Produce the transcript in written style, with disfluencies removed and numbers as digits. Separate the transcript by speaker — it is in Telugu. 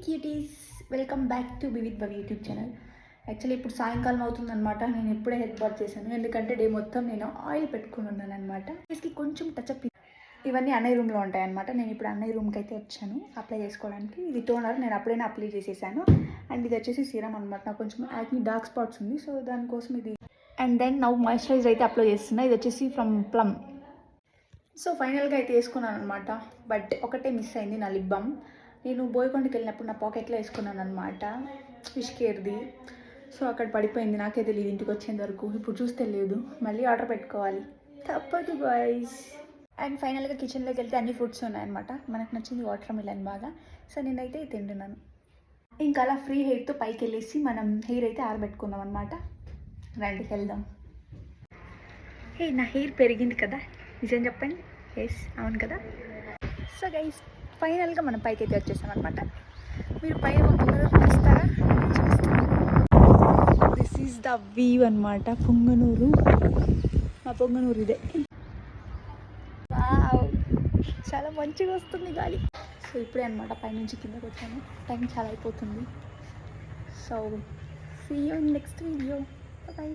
Speaker 1: Cuties, welcome back to be with Bavi YouTube channel. Actually ఇప్పుడు సాయంకాలం అవుతుందన్నమాట. నేను ఇప్పుడే హెడ్ బాత్ చేశాను, ఎందుకంటే డే మొత్తం నేను ఆయిల్ పెట్టుకుని ఉన్నాను అనమాట. ఫేస్కి కొంచెం టచ్అప్. ఇవన్నీ అన్నయ్య రూమ్లో ఉంటాయన్నమాట. నేను ఇప్పుడు అన్నయ్య రూమ్కి అయితే వచ్చాను అప్లై చేసుకోవడానికి. ఇది టోనర్, నేను అప్పుడైనా అప్లై చేసేసాను. అండ్ ఇది వచ్చేసి సీరం అనమాట. నాకు కొంచెం యాక్ని డార్క్ స్పాట్స్ ఉంది, సో దానికోసం ఇది. అండ్ దెన్ నౌ మాయిశ్చరైజర్ అయితే అప్లై చేస్తున్నా. ఇది వచ్చేసి ఫ్రమ్ ప్లమ్. సో ఫైనల్గా అయితే వేసుకున్నాను అనమాట. బట్ ఒకటే మిస్ అయింది, నా లిప్ బామ్. నేను బోయకొండకి వెళ్ళినప్పుడు నా పాకెట్లో వేసుకున్నాను అనమాట, ఫిష్ కేర్ది. సో అక్కడ పడిపోయింది, నాకే తెలియదు ఇంటికి వచ్చేంత వరకు. ఇప్పుడు చూస్తే లేదు, మళ్ళీ ఆర్డర్ పెట్టుకోవాలి, తప్పదు బాయ్స్. అండ్ ఫైనల్గా కిచెన్లోకి వెళ్తే అన్ని ఫ్రూట్స్ ఉన్నాయన్నమాట. మనకు నచ్చింది వాటర్ మిలన్ బాగా. సో నేనైతే తింటున్నాను. ఇంకా అలా ఫ్రీ హెయిర్తో పైకి వెళ్ళేసి మనం హెయిర్ అయితే ఆరబెట్టుకుందాం అనమాట. రండి వెళ్దాం. హే, నా హెయిర్ పెరిగింది కదా, నిజం చెప్పండి. ఎస్, అవును కదా. సో గైస్, ఫైనల్గా మనం పైకి అయితే వచ్చేసాం అనమాట. మీరు పైన చూస్తారా? దిస్ ఈజ్ ద వ్యూ అనమాట, పొంగనూరు. మా పొంగనూరు ఇదే. వావ్, చాలా మంచిగా వస్తుంది గాలి. సో ఇప్పుడే అనమాట పైనుంచి కిందకి వచ్చాను. టైం చాలా అయిపోతుంది. So see you in next video. Bye.